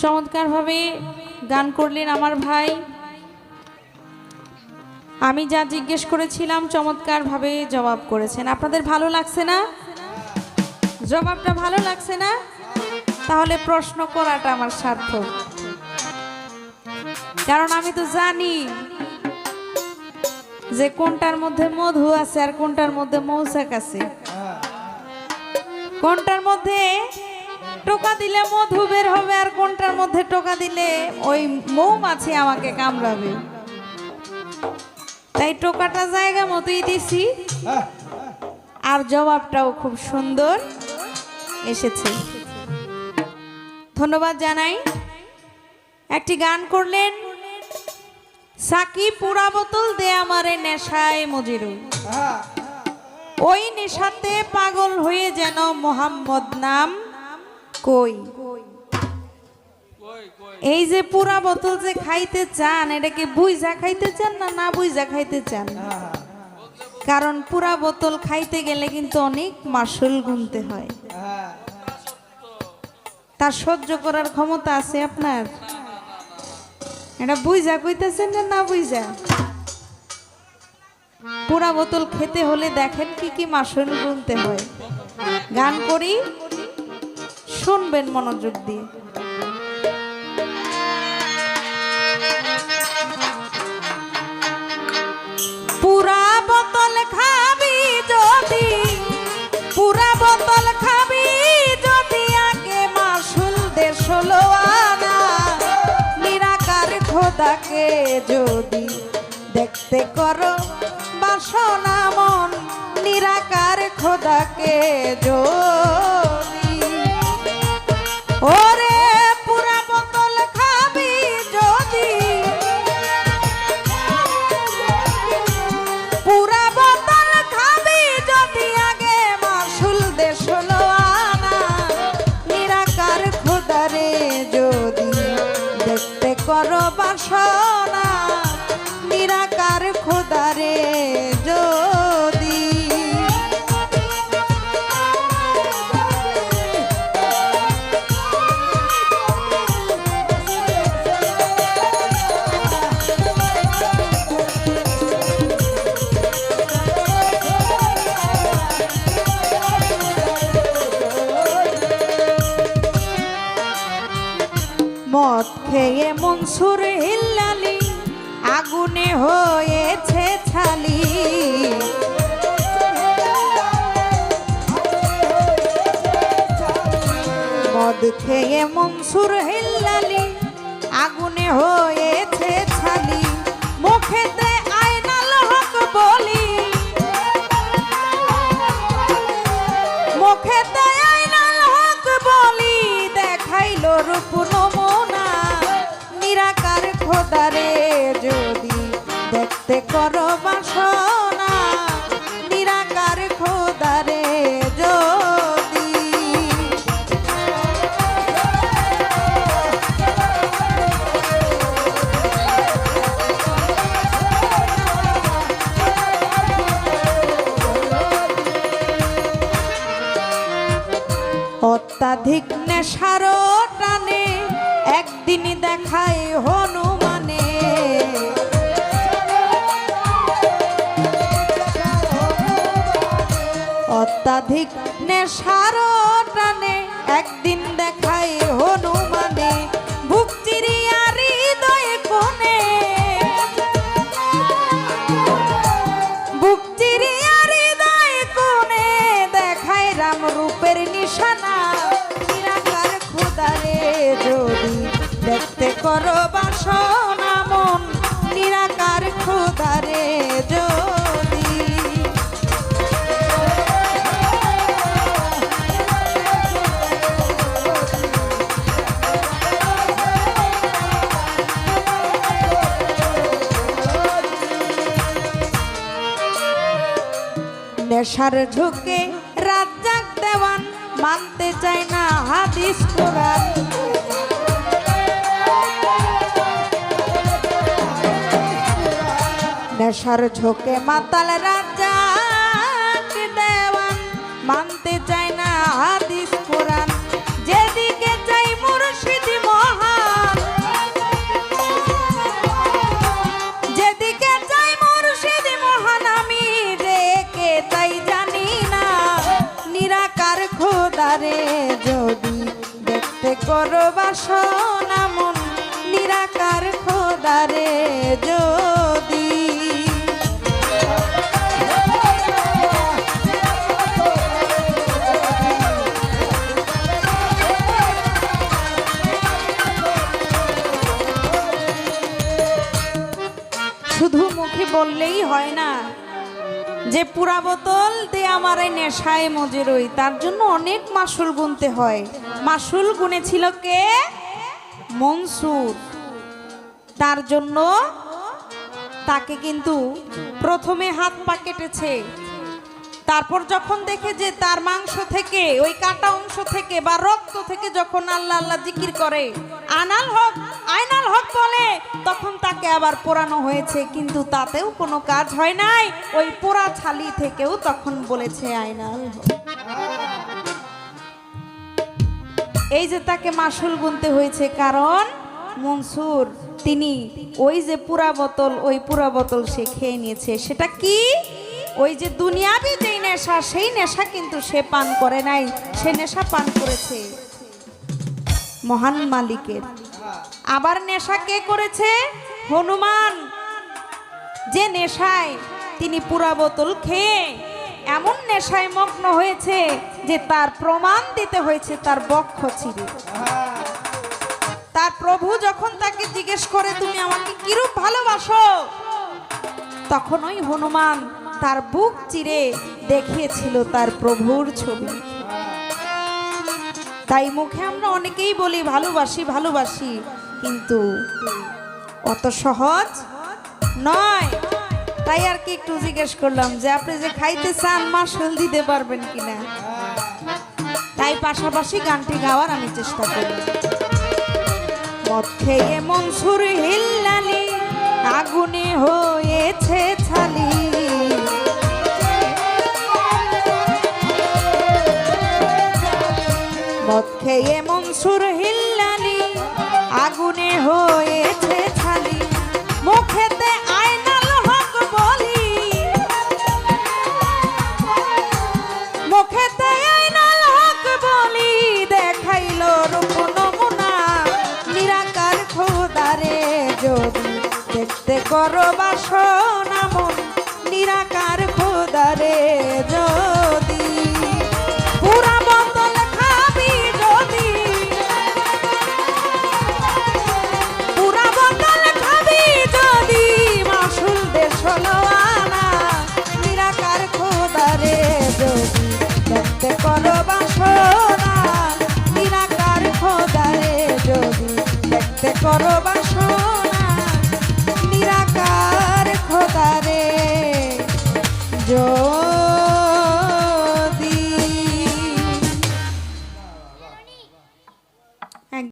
চমৎকারভাবে গান করলেন আমার ভাই। আমি যা জিজ্ঞেস করেছিলাম চমৎকারভাবে জবাব করেছেন। আপনাদের ভালো লাগছে না? জবাবটা ভালো লাগছে না? তাহলে প্রশ্ন করাটা আমার সার্থক, কারণ আমি তো জানি যে কোনটার মধ্যে মধু আছে আর কোনটার মধ্যে মৌচাক আছে, কোনটার মধ্যে টোকা দিলে মধু বের হবে আর কোনটার মধ্যে টোকা দিলে ওই মৌমাছি আমাকে কামড়াবে। তাই টোকাটা জায়গা মতোই দিছি আর জবাবটাও খুব সুন্দর এসেছে। ধন্যবাদ জানাই। একটি গান করলেন, সাকি পুরা বোতল দে আমারে নেশায় মজিরুল, ওই নেশাতে পাগল হয়ে যেন মোহাম্মদ নাম কই। এই যে পুরা বোতল যে খাইতে চান, এটাকে বুইজা খাইতে চান না না বুইজা খাইতে চান? কারণ পুরা বোতল খাইতে গেলে কিন্তু অনেক মাসুল গুনতে হয়। তার সহ্য করার ক্ষমতা আছে আপনার? এটা বুইজা কইতেছেন না বুইজা? পুরা বোতল খেতে হলে দেখেন কি কি মাসুল গুনতে হয়। গান করি, শুনবেন মনোযোগ দিয়ে। পুরা বোতল খাবি যদি, পুরা বোতল খাবি যদি আগে মাসুল 150 আনা। নিরাকার খোদাকে যদি দেখতে করো বাসনা মন, নিরাকার খোদাকে যদি। ওরে পুরা বোতল খাবি যদি, পুরা বোতল খাবি যদি আগে মাসুল 150 আনা। নিরাকার খোদারে যদি দেখতে করো বাসনা, নিরাকার খোদারে যদি। মদ খেয়ে মনসুর হিল্লালি আগুনে হয়েছে ছালি। মদ খেয়ে মনসুর হিল্লালি আগুনে হয়েছে ছালি। মুখেতে আইনাল হক বলি, মুখেতে আইনাল হক বলি দেখাইলো রূপ নমুনা। নিরাকার খোদারে যদি দেখতে করো বাসনা, নিরাকার খোদারে যদি। অত্যাধিক নেশার টানে একদিন দেখায় হনুমানে। অত্যাধিক নেশার টানে একদিন দেখায় হনুমানে। বুক চিরিয়া হৃদয় কোণে, বুক চিরিয়া হৃদয় কোণে দেখায় রাম রূপের নিশানা। নিরাকার খোদারে যদি দেখতে করো বাসনা মন, নিরাকার খোদারে যদি। নেশার ঝুঁকে রাজ্জাক দেওয়ান মানতে চায় না হাদিস কোরআন। নেশার ঝোঁকে মাতাল রাজ্জাক দেওয়ান মানতে চায় না হাদিস কোরআন। যেদিকে চাই মুর্শিদ মহা করো বাসনা মন নিরাকার খোদারে যদি শুধু মুখে বললেই হয় না যে পুরা বোতল দিয়ে আমার এই নেশায় মজে রই, তার জন্য অনেক মাসুল গুনতে হয়। মাসুল গুনেছিল কে? মনসুর। তার জন্য তাকে কিন্তু প্রথমে হাত পা কেটেছে, তারপর যখন দেখে যে তার মাংস থেকে ওই কাটা অংশ থেকে বা রক্ত থেকে যখন আল্লাহ আল্লাহ জিকির করে আনাল হক আইনাল হক বলে, তখন তাকে আবার পোড়ানো হয়েছে, কিন্তু তাতেও কোনো কাজ হয় নাই। ওই পোড়া ছালি থেকেও তখন বলেছে আইনাল হক। এই যে তাকে মাসুল গুনতে হয়েছে, কারণ মনসুর তিনি ওই যে পুরা বোতল, ওই পুরা বোতল সে খেয়ে নিয়েছে। সেটা কি? ওই যে দুনিয়াবি যেই নেশা, সেই নেশা কিন্তু সে পান করে নাই, সে নেশা পান করেছে মহান মালিকের। আবার নেশা কে করেছে? হনুমান। যে নেশায় তিনি পুরা বোতল খেয়ে এমন নেশায় মগ্ন হয়েছে যে তার প্রমাণ দিতে হয়েছে তার বক্ষ চিরে। তার প্রভু যখন তাকে জিজ্ঞেস করে তুমি আমাকে কিরূপ ভালোবাসো, তখন ওই হনুমান তার বুক চিরে দেখিয়েছিল তার প্রভুর ছবি। তাই মুখে আমরা অনেকেই বলি ভালোবাসি ভালোবাসি, কিন্তু অত সহজ নয়। তাই আর কি একটু জিজ্ঞেস করলাম যে আপনি যে খাইতে চান মাসুল দিতে পারবেন কিনা। তাই পাশাপাশি গানটি গাওয়ার আমি চেষ্টা করি। মদ খেয়ে মনসুর হিল্লালি আগুনে হয়েছে ছালি, মদ খেয়ে মনসুর হিল্লালি আগুনে হয়েছে ছালি, মুখেতে আইনাল হক বলি, মুখেতে আইনাল হক বলি, দেখাইল রূপ নমুনা নিরাকার খোদারে যদি দেখতে করো বাসনা মন নিরাকার খোদারে যদি পুরা বোতল খাবি যদি, পুরা বোতল খাবি যদি, মাসুল দেশ আনা নিরাকার খোদারে যদি দেখতে করো বাসনা নিরাকার খোদারে যদি দেখতে করো